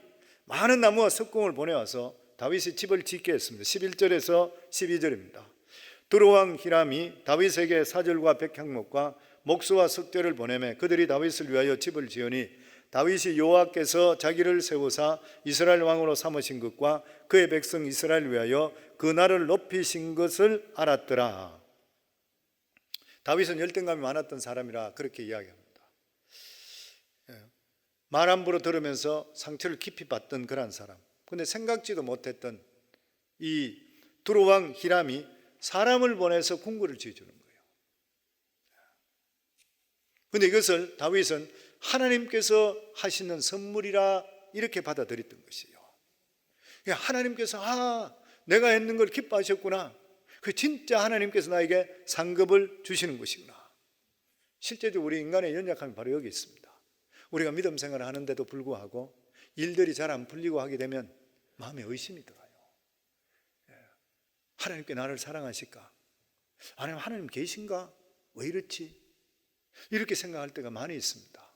많은 나무와 석공을 보내와서 다윗이 집을 짓게 했습니다. 11절에서 12절입니다. 두로왕 히람이 다윗에게 사절과 백향목과 목수와 석대를 보내매 그들이 다윗을 위하여 집을 지으니 다윗이 여호와께서 자기를 세우사 이스라엘 왕으로 삼으신 것과 그의 백성 이스라엘을 위하여 그 나라를 높이신 것을 알았더라. 다윗은 열등감이 많았던 사람이라 그렇게 이야기합니다. 말 함부로 들으면서 상처를 깊이 받던 그런 사람. 그런데 생각지도 못했던 이 두로왕 히람이 사람을 보내서 궁궐을 지어주는 거예요. 그런데 이것을 다윗은 하나님께서 하시는 선물이라 이렇게 받아들였던 것이에요. 하나님께서 내가 했는 걸 기뻐하셨구나, 그 진짜 하나님께서 나에게 상급을 주시는 것이구나. 실제적으로 우리 인간의 연약함이 바로 여기 있습니다. 우리가 믿음 생활을 하는데도 불구하고 일들이 잘 안 풀리고 하게 되면 마음에 의심이 들어요. 하나님께 나를 사랑하실까? 아니면 하나님 계신가? 왜 이렇지? 이렇게 생각할 때가 많이 있습니다.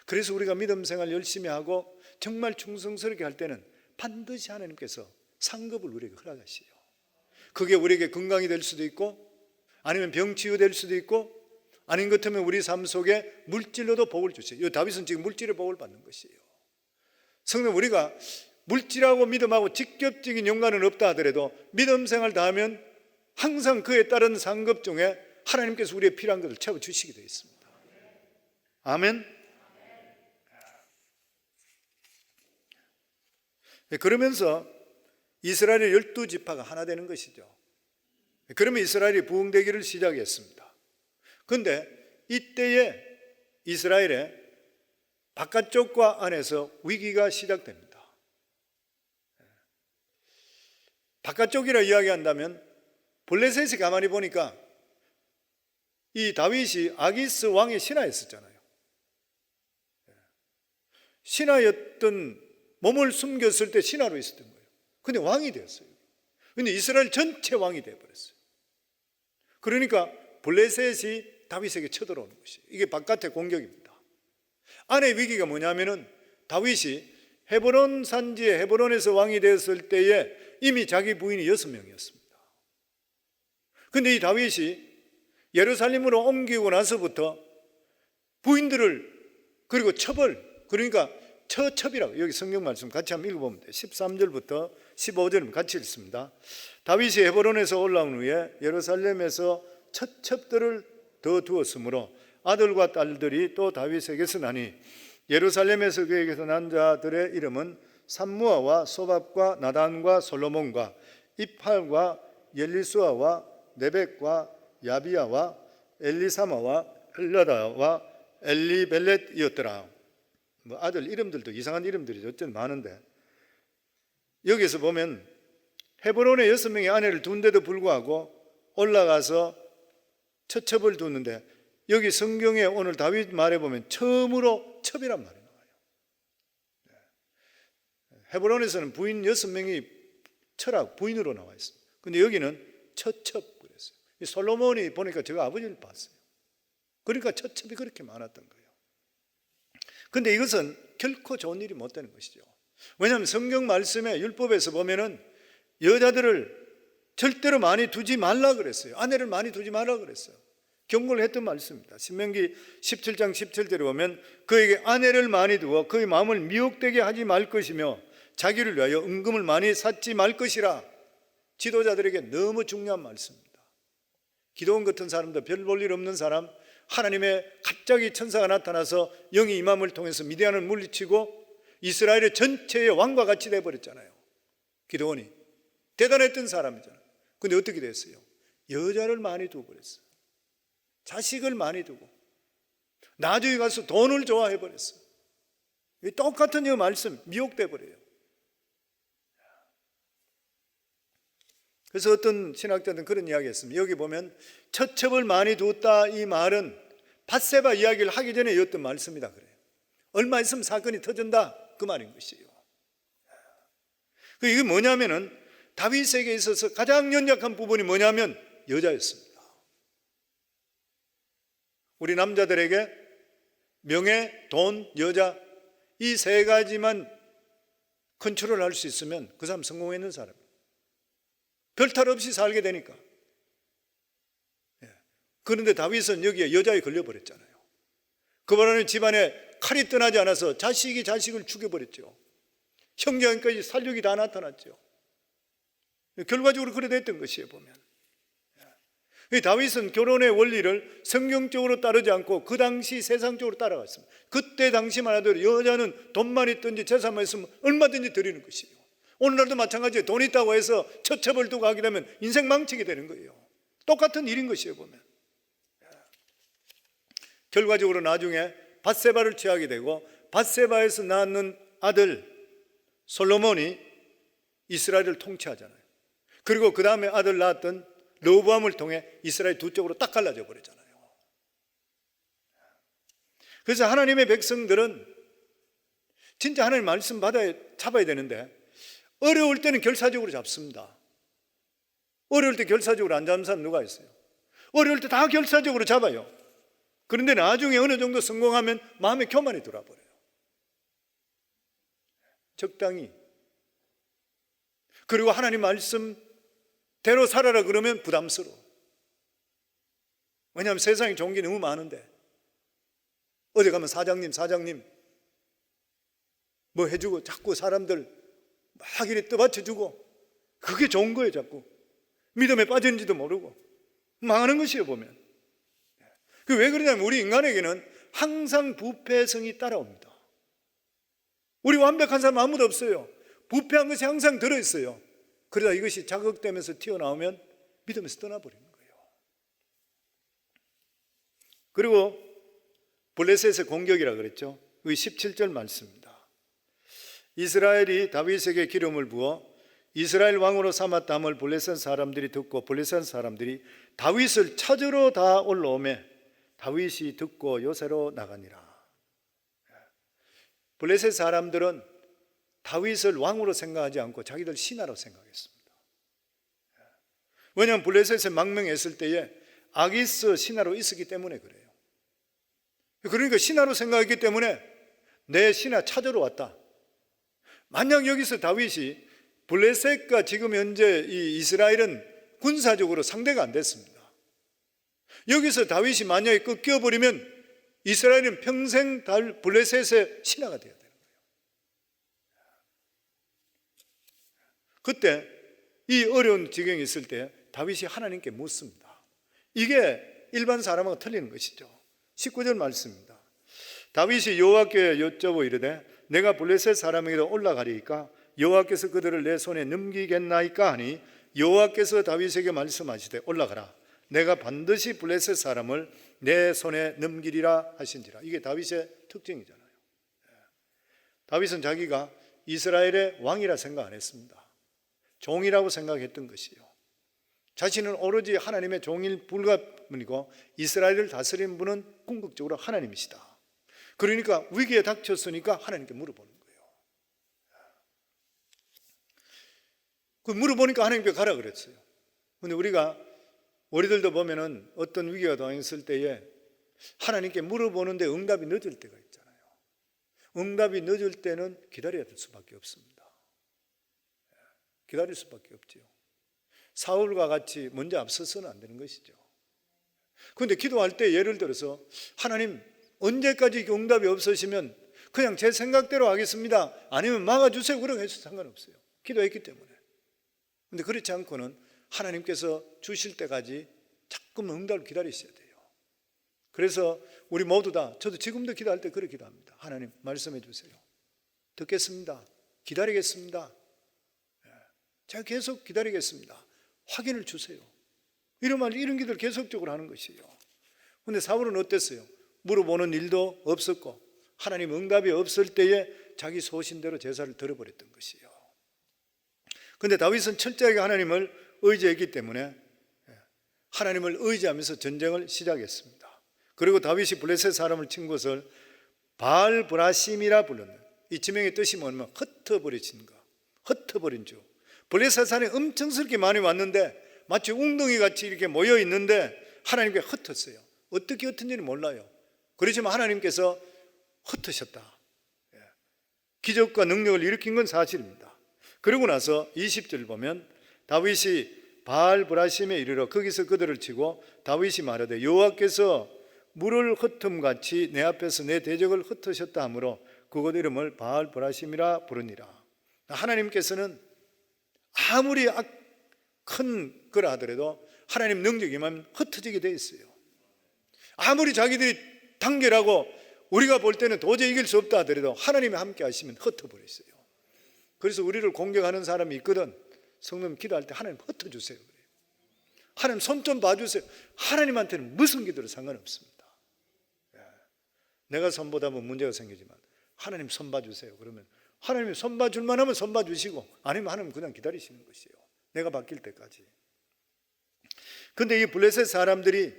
그래서 우리가 믿음 생활 열심히 하고 정말 충성스럽게 할 때는 반드시 하나님께서 상급을 우리에게 허락하시요. 그게 우리에게 건강이 될 수도 있고, 아니면 병치유될 수도 있고, 아닌 것 같으면 우리 삶 속에 물질로도 복을 주세요. 다윗은 지금 물질의 복을 받는 것이에요. 성도, 우리가 물질하고 믿음하고 직접적인 연관은 없다 하더라도 믿음 생활 다하면 항상 그에 따른 상급 중에 하나님께서 우리의 필요한 것을 채워주시게 되어 있습니다. 아멘. 그러면서 이스라엘의 12지파가 하나 되는 것이죠. 그러면 이스라엘이 부흥되기를 시작했습니다. 그런데 이때에 이스라엘의 바깥쪽과 안에서 위기가 시작됩니다. 바깥쪽이라 이야기한다면 블레셋이 가만히 보니까 이 다윗이 아기스 왕의 신하였었잖아요. 신하였던, 몸을 숨겼을 때 신하로 있었던 거예요. 근데 왕이 되었어요. 근데 이스라엘 전체 왕이 되어버렸어요. 그러니까 블레셋이 다윗에게 쳐들어오는 것이에요. 이게 바깥의 공격입니다. 안의 위기가 뭐냐면은 다윗이 헤브론 산지에 헤브론에서 왕이 되었을 때에 이미 자기 부인이 6명이었습니다. 근데 이 다윗이 예루살렘으로 옮기고 나서부터 부인들을, 그리고 첩을, 그러니까 처첩이라고, 여기 성경 말씀 같이 한번 읽어보면 돼요. 13절부터 15절 같이 읽습니다. 다윗이 헤브론에서 올라온 후에 예루살렘에서 처첩들을 더 두었으므로 아들과 딸들이 또 다윗에게서 나니 예루살렘에서 그에게서 난 자들의 이름은 삼무아와 소밥과 나단과 솔로몬과 입할과 옐리수아와 네벡과 야비야와 엘리사마와 엘라다와 엘리벨렛이었더라. 아들 이름들도 이상한 이름들이 어쨌든 많은데, 여기서 보면 헤브론에 6명의 아내를 둔데도 불구하고 올라가서 처첩을 두는데, 여기 성경에 오늘 다윗 말에 보면 처음으로 첩이란 말이 나와요. 헤브론에서는 부인 6명이 처라고 부인으로 나와 있습니다. 근데 여기는 처첩 그랬어요. 솔로몬이 보니까 제가 아버지를 봤어요. 그러니까 처첩이 그렇게 많았던 거예요. 근데 이것은 결코 좋은 일이 못 되는 것이죠. 왜냐하면 성경 말씀에 율법에서 보면은 여자들을 절대로 많이 두지 말라 그랬어요. 아내를 많이 두지 말라 그랬어요. 경고를 했던 말씀입니다. 신명기 17장 17절에 보면 그에게 아내를 많이 두어 그의 마음을 미혹되게 하지 말 것이며 자기를 위하여 은금을 많이 샀지 말 것이라. 지도자들에게 너무 중요한 말씀입니다. 기도원 같은 사람도 별 볼 일 없는 사람, 하나님의 갑자기 천사가 나타나서 영이 임함을 통해서 미디안을 물리치고 이스라엘의 전체의 왕과 같이 돼버렸잖아요. 기도원이 대단했던 사람이잖아요. 근데 어떻게 됐어요? 여자를 많이 두고 그랬어요. 자식을 많이 두고 나중에 가서 돈을 좋아해버렸어요. 똑같은 이 말씀 미혹돼 버려요. 그래서 어떤 신학자들은 그런 이야기 했습니다. 여기 보면 처첩을 많이 두었다, 이 말은 밧세바 이야기를 하기 전에 이었던 말씀이다 그래요. 얼마 있으면 사건이 터진다, 그 말인 것이에요. 이게 뭐냐면은 다윗에게 있어서 가장 연약한 부분이 뭐냐면 여자였습니다. 우리 남자들에게 명예, 돈, 여자, 이 세 가지만 컨트롤할 수 있으면 그 사람 성공했는 사람이에요. 별 탈 없이 살게 되니까. 그런데 다윗은 여기에 여자에 걸려버렸잖아요. 그바람에 집안에 칼이 떠나지 않아서 자식이 자식을 죽여버렸죠. 형제까지 살육이 다 나타났죠. 결과적으로 그래 됐던 것이에요, 보면. 다윗은 결혼의 원리를 성경적으로 따르지 않고 그 당시 세상적으로 따라갔습니다. 그때 당시만 하더라도 여자는 돈만 있든지 재산만 있으면 얼마든지 드리는 것이에요. 오늘날도 마찬가지예요. 돈 있다고 해서 처첩을 두고 하게 되면 인생 망치게 되는 거예요. 똑같은 일인 것이에요, 보면. 결과적으로 나중에 밧세바를 취하게 되고 밧세바에서 낳는 아들 솔로몬이 이스라엘을 통치하잖아요. 그리고 그 다음에 아들 낳았던 르호보암을 통해 이스라엘 두 쪽으로 딱 갈라져 버렸잖아요. 그래서 하나님의 백성들은 진짜 하나님 말씀 잡아야 되는데 어려울 때는 결사적으로 잡습니다. 어려울 때 결사적으로 안 잡는 사람 누가 있어요? 어려울 때 다 결사적으로 잡아요. 그런데 나중에 어느 정도 성공하면 마음에 교만이 들어버려요. 적당히. 그리고 하나님 말씀 대로 살아라 그러면 부담스러워. 왜냐하면 세상에 좋은 게 너무 많은데, 어디 가면 사장님 뭐 해주고 자꾸 사람들 막 이래 떠받쳐주고, 그게 좋은 거예요. 자꾸 믿음에 빠졌는지도 모르고 망하는 것이에요 보면. 그 왜 그러냐면 우리 인간에게는 항상 부패성이 따라옵니다. 우리 완벽한 사람 아무도 없어요. 부패한 것이 항상 들어있어요. 그러다 이것이 자극되면서 튀어나오면 믿음에서 떠나버리는 거예요. 그리고 블레셋의 공격이라 그랬죠. 그 17절 말씀입니다. 이스라엘이 다윗에게 기름을 부어 이스라엘 왕으로 삼았다함을 블레셋 사람들이 듣고 블레셋 사람들이 다윗을 찾으러 다 올라오매 다윗이 듣고 요새로 나가니라. 블레셋 사람들은 다윗을 왕으로 생각하지 않고 자기들 신하로 생각했습니다. 왜냐하면 블레셋에 망명했을 때에 아기스 신하로 있었기 때문에 그래요. 그러니까 신하로 생각했기 때문에 내 신하 찾으러 왔다. 만약 여기서 다윗이 블레셋과 지금 현재 이 이스라엘은 군사적으로 상대가 안 됐습니다. 여기서 다윗이 만약에 꺾여버리면 이스라엘은 평생 블레셋의 신하가 되어야 되는 거예요. 그때 이 어려운 지경에 있을 때 다윗이 하나님께 묻습니다. 이게 일반 사람하고 틀리는 것이죠. 19절 말씀입니다. 다윗이 여호와께 여쭤보 이르되 내가 블레셋 사람에게로 올라가리이까 여호와께서 그들을 내 손에 넘기겠나이까 하니 여호와께서 다윗에게 말씀하시되 올라가라. 내가 반드시 블레셋 사람을 내 손에 넘기리라 하신지라. 이게 다윗의 특징이잖아요. 다윗은 자기가 이스라엘의 왕이라 생각 안 했습니다. 종이라고 생각했던 것이요. 자신은 오로지 하나님의 종일 불가문이고 이스라엘을 다스리는 분은 궁극적으로 하나님이시다. 그러니까 위기에 닥쳤으니까 하나님께 물어보는 거예요. 그 물어보니까 하나님께 가라 그랬어요. 근데 우리들도 보면은 어떤 위기가 당했을 때에 하나님께 물어보는데 응답이 늦을 때가 있잖아요. 응답이 늦을 때는 기다려야 될 수밖에 없습니다. 기다릴 수밖에 없죠. 사울과 같이 먼저 앞서서는 안 되는 것이죠. 그런데 기도할 때 예를 들어서 하나님 언제까지 응답이 없으시면 그냥 제 생각대로 하겠습니다. 아니면 막아주세요. 그러고 해서 상관없어요. 기도했기 때문에. 그런데 그렇지 않고는 하나님께서 주실 때까지 자꾸 응답을 기다리셔야 돼요. 그래서 우리 모두 다, 저도 지금도 기도할 때 그렇게 기도합니다. 하나님 말씀해 주세요. 듣겠습니다. 기다리겠습니다. 제가 계속 기다리겠습니다. 확인을 주세요. 이런 기도를 계속적으로 하는 것이에요. 그런데 사울은 어땠어요? 물어보는 일도 없었고 하나님 응답이 없을 때에 자기 소신대로 제사를 드려버렸던 것이에요. 그런데 다윗은 철저하게 하나님을 의지했기 때문에 하나님을 의지하면서 전쟁을 시작했습니다. 그리고 다윗이 블레셋 사람을 친 것을 바알브라심이라 불렀는, 이 지명의 뜻이 뭐냐면 흩어버리신 것, 흩어버린 주. 블레셋 사람이 엄청스럽게 많이 왔는데 마치 웅덩이 같이 이렇게 모여 있는데 하나님께 흩었어요. 어떻게 흩은지는 몰라요. 그렇지만 하나님께서 흩으셨다. 기적과 능력을 일으킨 건 사실입니다. 그러고 나서 20절 보면 다윗이 바알브라심에 이르러 거기서 그들을 치고 다윗이 말하되 여호와께서 물을 흩음같이 내 앞에서 내 대적을 흩으셨다 하므로 그곳 이름을 바알브라심이라 부르니라. 하나님께서는 아무리 큰 거라 하더라도 하나님 능력이면 흩어지게 돼 있어요. 아무리 자기들이 단결하고 우리가 볼 때는 도저히 이길 수 없다 하더라도 하나님이 함께 하시면 흩어버렸어요. 그래서 우리를 공격하는 사람이 있거든. 성도님 기도할 때 하나님 흩어주세요. 하나님 손 좀 봐주세요. 하나님한테는 무슨 기도도 상관없습니다. 내가 손 보다 보면 문제가 생기지만 하나님 손 봐주세요. 그러면 하나님이 손 봐줄만 하면 손 봐주시고 아니면 하나님 그냥 기다리시는 것이에요. 내가 바뀔 때까지. 근데 이 블레셋 사람들이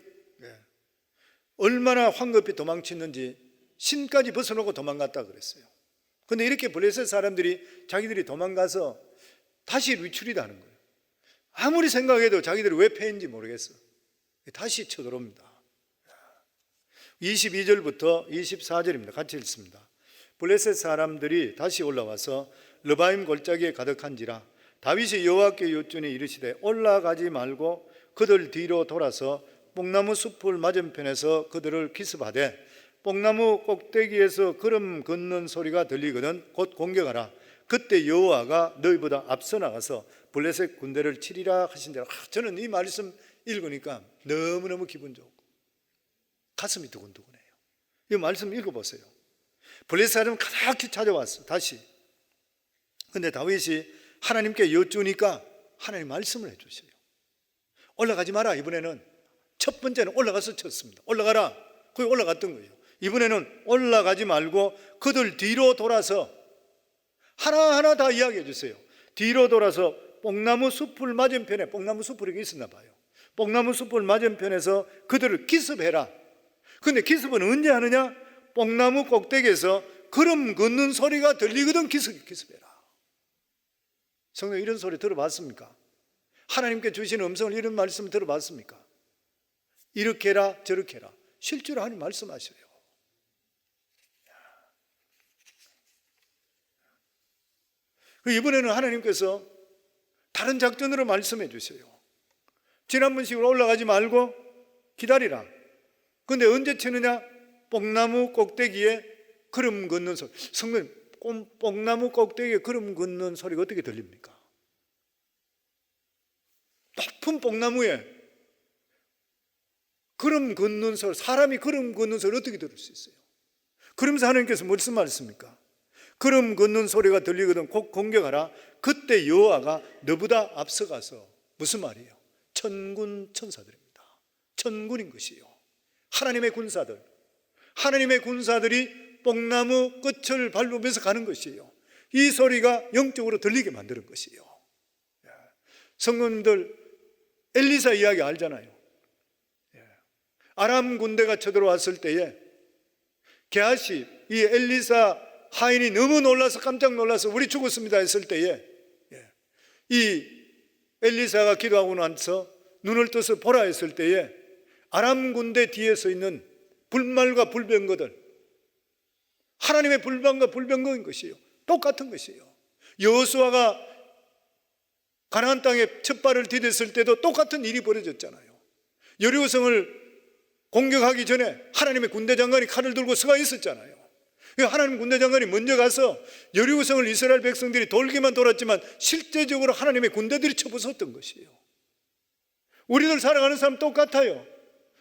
얼마나 황급히 도망쳤는지 신까지 벗어놓고 도망갔다 그랬어요. 근데 이렇게 블레셋 사람들이 자기들이 도망가서 다시 리출이다 하는 거예요. 아무리 생각해도 자기들이 왜 패인지 모르겠어. 다시 쳐들어옵니다. 22절부터 24절입니다. 같이 읽습니다. 블레셋 사람들이 다시 올라와서 르바임 골짜기에 가득한지라 다윗이 여호와께 여쭈니 이르시되 올라가지 말고 그들 뒤로 돌아서 뽕나무 숲을 맞은편에서 그들을 기습하되 뽕나무 꼭대기에서 걸음 걷는 소리가 들리거든 곧 공격하라. 그때 여호와가 너희보다 앞서 나가서 블레셋 군대를 치리라 하신 대로. 저는 이 말씀 읽으니까 너무너무 기분 좋고 가슴이 두근두근해요. 이 말씀 읽어보세요. 블레셋 사람은 가득히 찾아왔어. 다시. 근데 다윗이 하나님께 여쭈니까 하나님 말씀을 해주세요. 올라가지 마라. 이번에는 첫 번째는 올라가서 쳤습니다. 올라가라. 거기 올라갔던 거예요. 이번에는 올라가지 말고 그들 뒤로 돌아서 하나하나 다 이야기해 주세요. 뒤로 돌아서 뽕나무 숲을 맞은편에, 뽕나무 숲이 있었나 봐요. 뽕나무 숲을 맞은편에서 그들을 기습해라. 근데 기습은 언제 하느냐? 뽕나무 꼭대기에서 걸음 걷는 소리가 들리거든 기습해라. 성도 이런 소리 들어봤습니까? 하나님께 주시는 음성을 이런 말씀 들어봤습니까? 이렇게 해라 저렇게 해라. 실제로 하나님 말씀하셔요. 이번에는 하나님께서 다른 작전으로 말씀해 주세요. 지난번식으로 올라가지 말고 기다리라. 근데 언제 치느냐? 뽕나무 꼭대기에 걸음 걷는 소리. 성도님, 뽕나무 꼭대기에 걸음 걷는 소리가 어떻게 들립니까? 높은 뽕나무에 걸음 걷는 소리, 사람이 걸음 걷는 소리 어떻게 들을 수 있어요? 그러면서 하나님께서 무슨 말씀입니까? 걸음 걷는 소리가 들리거든 곧 공격하라. 그때 여호와가 너보다 앞서가서. 무슨 말이에요? 천군 천사들입니다. 천군인 것이요. 하나님의 군사들. 하나님의 군사들이 뽕나무 끝을 밟으면서 가는 것이에요. 이 소리가 영적으로 들리게 만드는 것이에요. 성도님들 엘리사 이야기 알잖아요. 아람 군대가 쳐들어왔을 때에 게하시 이 엘리사 하인이 너무 놀라서 깜짝 놀라서 우리 죽었습니다 했을 때에 이 엘리사가 기도하고 나서 눈을 떠서 보라 했을 때에 아람 군대 뒤에 서 있는 불말과 불병거들, 하나님의 불만과 불병거인 것이에요. 똑같은 것이에요. 여호수아가 가나안 땅에 첫 발을 디뎠을 때도 똑같은 일이 벌어졌잖아요. 여리고성을 공격하기 전에 하나님의 군대 장관이 칼을 들고 서가 있었잖아요. 하나님 군대 장관이 먼저 가서 여리고성을 이스라엘 백성들이 돌기만 돌았지만 실제적으로 하나님의 군대들이 쳐부쉈던 것이에요. 우리들 살아가는 사람 똑같아요.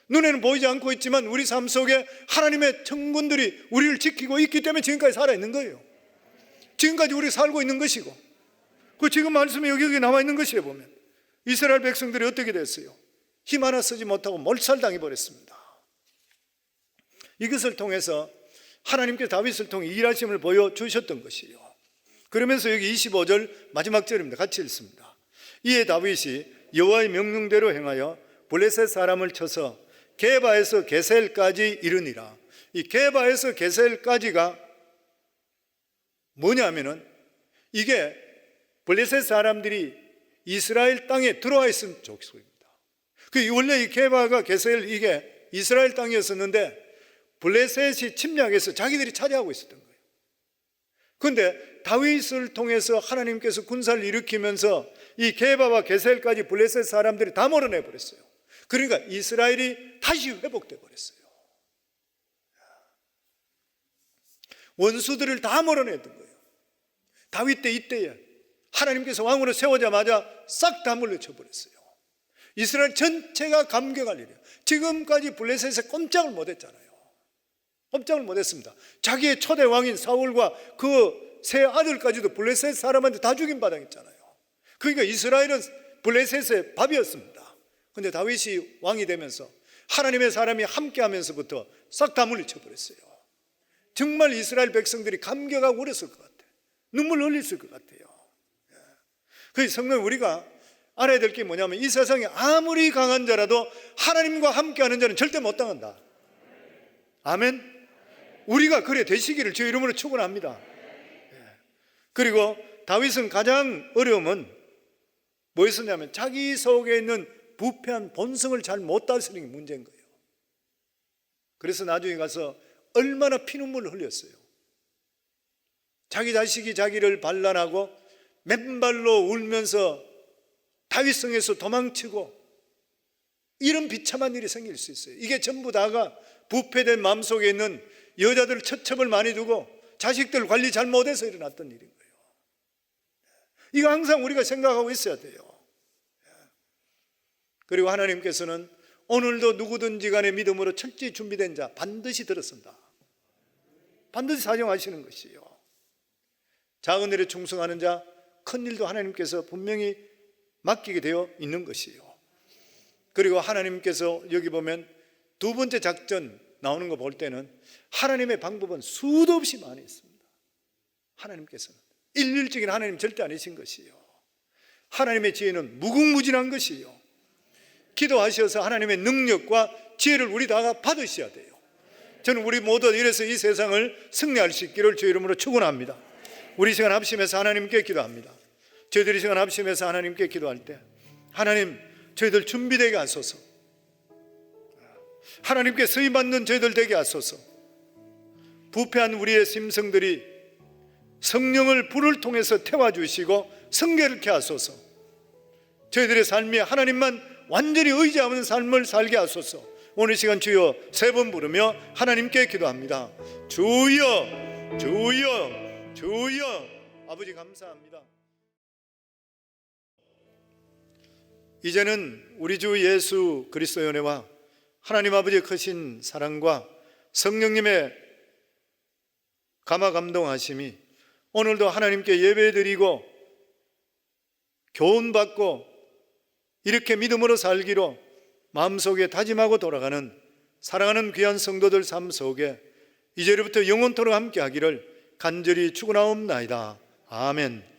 눈에는 보이지 않고 있지만 우리 삶 속에 하나님의 천군들이 우리를 지키고 있기 때문에 지금까지 살아있는 거예요. 지금까지 우리가 살고 있는 것이고, 그 지금 말씀에 여기 나와 있는 것이에요. 보면 이스라엘 백성들이 어떻게 됐어요? 힘 하나 쓰지 못하고 몰살당해 버렸습니다. 이것을 통해서 하나님께 다윗을 통해 일하심을 보여주셨던 것이에요. 그러면서 여기 25절 마지막 절입니다. 같이 읽습니다. 이에 다윗이 여호와의 명령대로 행하여 블레셋 사람을 쳐서 게바에서 게셀까지 이르니라. 이 게바에서 게셀까지가 뭐냐면은 이게 블레셋 사람들이 이스라엘 땅에 들어와 있은 족속입니다. 원래 이 게바가 게셀 이게 이스라엘 땅이었었는데 블레셋이 침략해서 자기들이 차지하고 있었던 거예요. 그런데 다윗을 통해서 하나님께서 군사를 일으키면서 이 게바와 게셀까지 블레셋 사람들이 다 몰아내 버렸어요. 그러니까 이스라엘이 다시 회복돼 버렸어요. 원수들을 다 몰아냈던 거예요. 다윗 때 이때에 하나님께서 왕으로 세우자마자 싹 다 물려쳐 버렸어요. 이스라엘 전체가 감격할 일이에요. 지금까지 블레셋에 꼼짝을 못했잖아요. 꼼짝을 못했습니다. 자기의 초대 왕인 사울과 그 세 아들까지도 블레셋 사람한테 다 죽인 바당했잖아요. 그러니까 이스라엘은 블레셋의 밥이었습니다. 그런데 다윗이 왕이 되면서 하나님의 사람이 함께하면서부터 싹 다 물리쳐 버렸어요. 정말 이스라엘 백성들이 감격하고 울었을 것 같아요. 눈물 흘렸을 것 같아요. 그래서 성도님, 우리가 알아야 될 게 뭐냐면 이 세상에 아무리 강한 자라도 하나님과 함께하는 자는 절대 못 당한다. 아멘. 우리가 그래 되시기를 주의 이름으로 축원합니다. 그리고 다윗은 가장 어려움은 뭐였었냐면 자기 속에 있는 부패한 본성을 잘 못 다스리는 게 문제인 거예요. 그래서 나중에 가서 얼마나 피눈물을 흘렸어요. 자기 자식이 자기를 반란하고 맨발로 울면서 다윗성에서 도망치고 이런 비참한 일이 생길 수 있어요. 이게 전부 다가 부패된 마음속에 있는 여자들 처첩을 많이 두고 자식들 관리 잘못해서 일어났던 일인 거예요. 이거 항상 우리가 생각하고 있어야 돼요. 그리고 하나님께서는 오늘도 누구든지 간에 믿음으로 철저히 준비된 자 반드시 들어선다. 반드시 사용하시는 것이요. 작은 일에 충성하는 자 큰 일도 하나님께서 분명히 맡기게 되어 있는 것이요. 그리고 하나님께서 여기 보면 두 번째 작전 나오는 거 볼 때는 하나님의 방법은 수도 없이 많이 있습니다. 하나님께서는 일률적인 하나님 절대 아니신 것이요. 하나님의 지혜는 무궁무진한 것이요. 기도하셔서 하나님의 능력과 지혜를 우리 다가 받으셔야 돼요. 저는 우리 모두 이래서 이 세상을 승리할 수 있기를 주의 이름으로 축원합니다. 우리 시간 합심해서 하나님께 기도합니다. 저희들이 시간 합심해서 하나님께 기도할 때 하나님 저희들 준비되게 하소서. 하나님께 서임받는 저희들 되게 하소서. 부패한 우리의 심성들이 성령을 불을 통해서 태워주시고 성결케 하소서. 저희들의 삶이 하나님만 완전히 의지하는 삶을 살게 하소서. 오늘 시간 주여 3번 부르며 하나님께 기도합니다. 주여 주여 주여. 아버지 감사합니다. 이제는 우리 주 예수 그리스도의 은혜와 하나님 아버지의 크신 사랑과 성령님의 감화 감동하심이 오늘도 하나님께 예배드리고 교훈받고 이렇게 믿음으로 살기로 마음속에 다짐하고 돌아가는 사랑하는 귀한 성도들 삶 속에 이제부터 영원토록 함께 하기를 간절히 축원하옵나이다. 아멘.